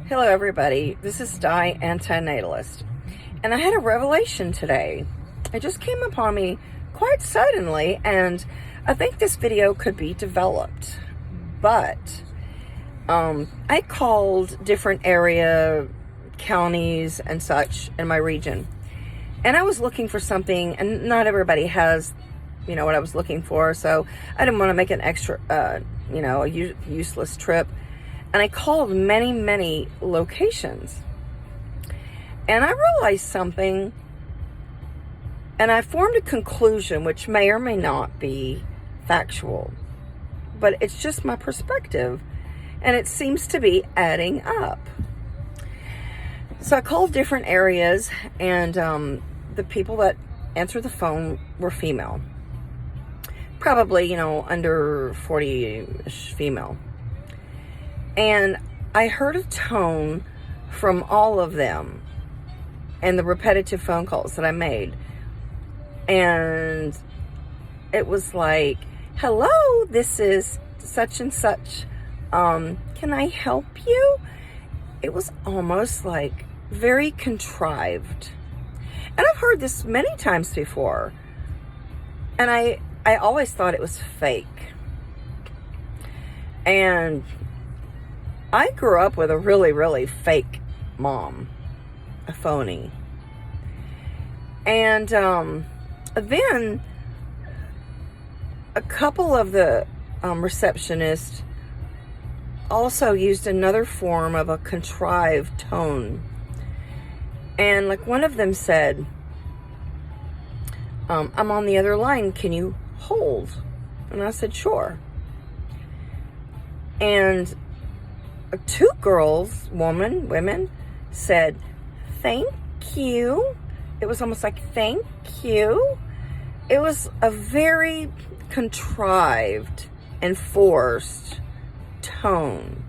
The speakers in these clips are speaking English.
Hello everybody, this is Di Antinatalist, and I had a revelation today. It just came upon me quite suddenly, and I think this video could be developed. But I called different counties and such in my region, and I was looking for something, and not everybody has, what I was looking for, so I didn't want to make an extra, a useless trip. And I called many locations. And I realized something, and I formed a conclusion, which may or may not be factual, but it's just my perspective, and it seems to be adding up. So I called different areas, and the people that answered the phone were female. Probably, under 40-ish female. And I heard a tone from all of them and the repetitive phone calls that I made. And it was like, hello, this is such and such. Can I help you? It was almost like very contrived. And I've heard this many times before. And I always thought it was fake. And I grew up with a really fake mom, a phony. And then a couple of the receptionists also used another form of a contrived tone. And like one of them said, I'm on the other line, can you hold? And I said, sure. And two girls, women, said, thank you. It was almost like, thank you. It was a very contrived and forced tone.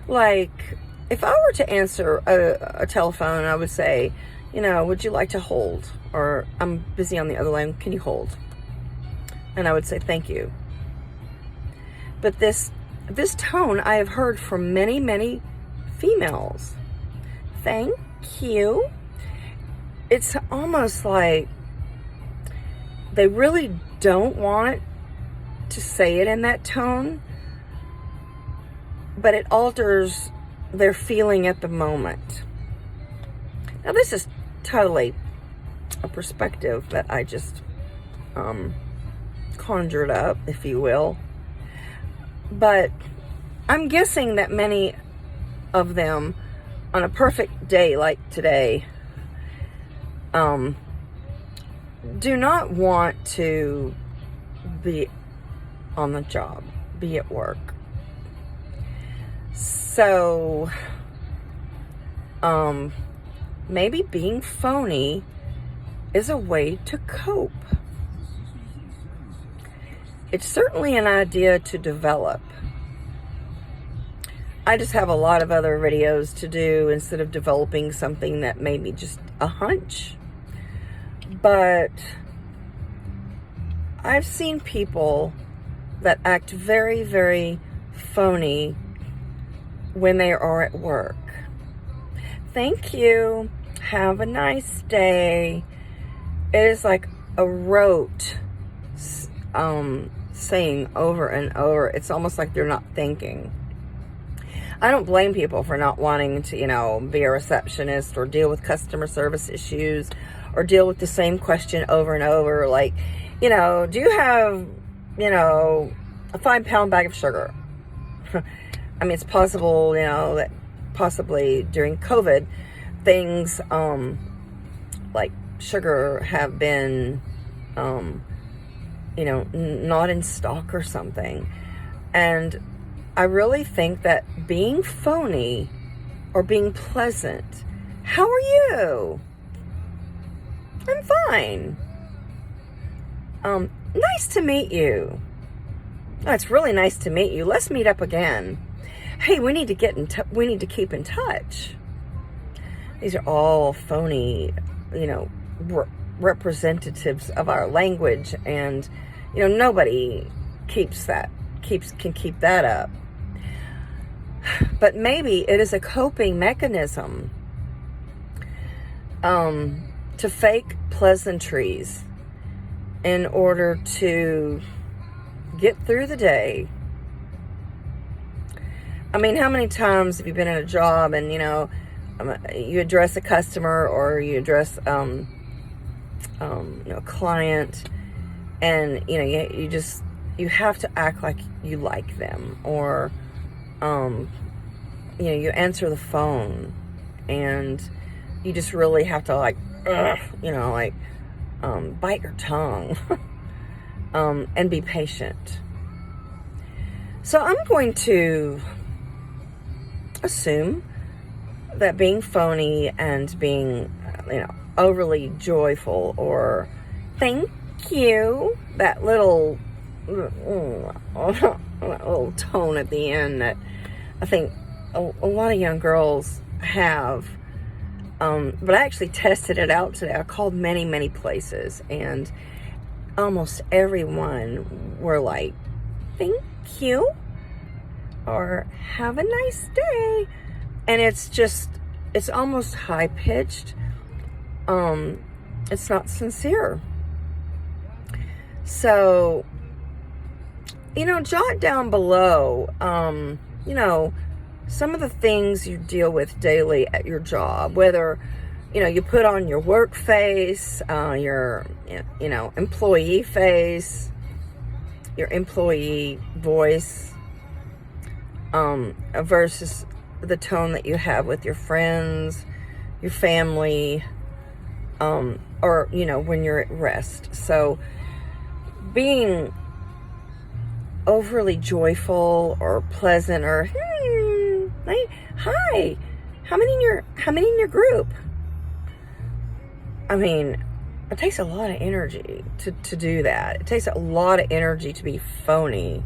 Like, if I were to answer a telephone, I would say, would you like to hold? Or, I'm busy on the other line, can you hold? And I would say, thank you. But this tone I have heard from many females. Thank you. It's almost like they really don't want to say it in that tone, but it alters their feeling at the moment. Now, this is totally a perspective that I just conjured up, if you will. But I'm guessing that many of them, on a perfect day like today, do not want to be on the job, be at work. So, maybe being phony is a way to cope. It's certainly an idea to develop. I just have a lot of other videos to do instead of developing something that may be just a hunch. But I've seen people that act very phony when they are at work. Thank you. Have a nice day. It is like a rote saying over and over. It's almost like they're not thinking. I don't blame people for not wanting to, be a receptionist or deal with customer service issues or deal with the same question over and over. Like, do you have, a 5-pound bag of sugar? I mean, it's possible, that possibly during COVID, things like sugar have been, not in stock or something. And I really think that being phony or being pleasant, how are you? I'm fine. Nice to meet you. Oh, it's really nice to meet you. Let's meet up again. Hey, we need to we need to keep in touch. These are all phony, representatives of our language, and nobody can keep that up. But maybe it is a coping mechanism to fake pleasantries in order to get through the day. I mean, how many times have you been in a job and, you address a customer or you address, a client, and, you have to act like you like them, or, you answer the phone and you just really have to bite your tongue, and be patient. So I'm going to assume that being phony and being, overly joyful, or thank you, that little tone at the end that I think a lot of young girls have. But I actually tested it out today. I called many, many places, and almost everyone were like, thank you, or have a nice day. And it's almost high-pitched. It's not sincere. So, jot down below, some of the things you deal with daily at your job, whether, you put on your work face, your, employee face, your employee voice, versus the tone that you have with your friends, your family, or, when you're at rest. So being overly joyful or pleasant, or hi, how many in your group? I mean, it takes a lot of energy to do that. It takes a lot of energy to be phony.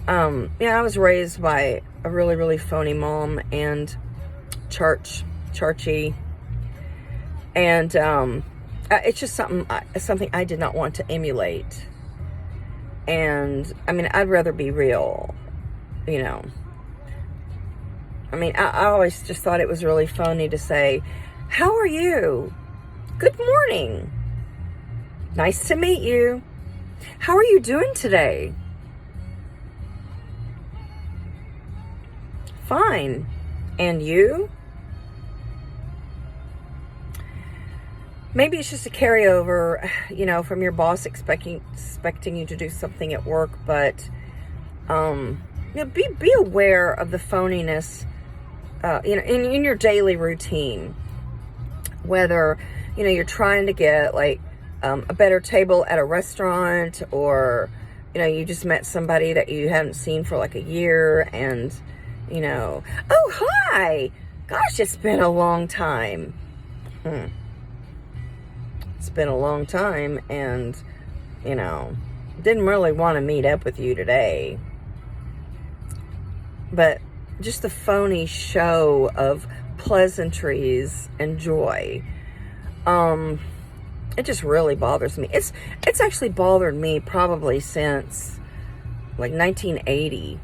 I was raised by a really, really phony mom and churchy, and it's just something I did not want to emulate. And I mean, I'd rather be real, I mean, I always just thought it was really phony to say, how are you? Good morning. Nice to meet you. How are you doing today? Fine. And you? Maybe it's just a carryover, from your boss expecting you to do something at work, but be aware of the phoniness, in your daily routine. Whether, you're trying to get a better table at a restaurant, or, you just met somebody that you haven't seen for a year, and, oh, hi, gosh, it's been a long time. It's been a long time, and, didn't really want to meet up with you today. But just the phony show of pleasantries and joy, it just really bothers me. It's actually bothered me probably since 1980.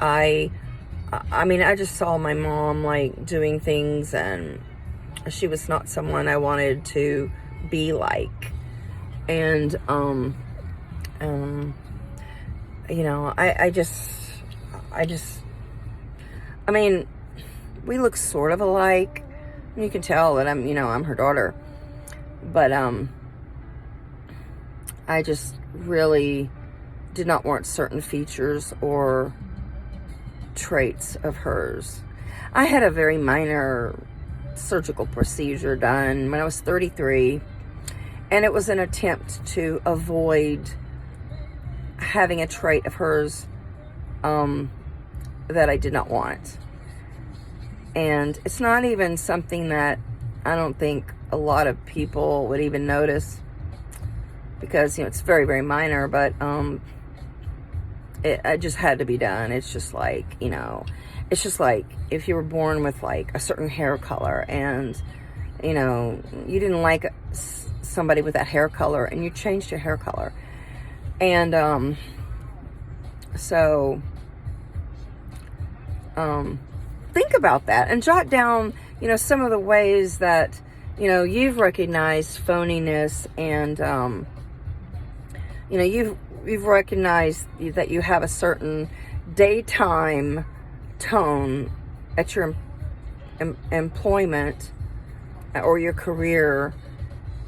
I mean, I just saw my mom doing things, and she was not someone I wanted to be like. And I mean, we look sort of alike. You can tell that I'm her daughter. But I just really did not want certain features or traits of hers. I had a very minor surgical procedure done when I was 33, and it was an attempt to avoid having a trait of hers that I did not want. And it's not even something that I don't think a lot of people would even notice, because it's very, very minor, but it just had to be done. It's just it's just if you were born with a certain hair color, and you didn't like somebody with that hair color, and you changed your hair color, and so think about that and jot down, some of the ways that, you've recognized phoniness, and, you've recognized that you have a certain daytime tone at your employment or your career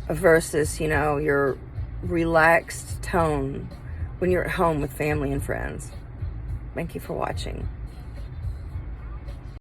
versus, your relaxed tone when you're at home with family and friends. Thank you for watching.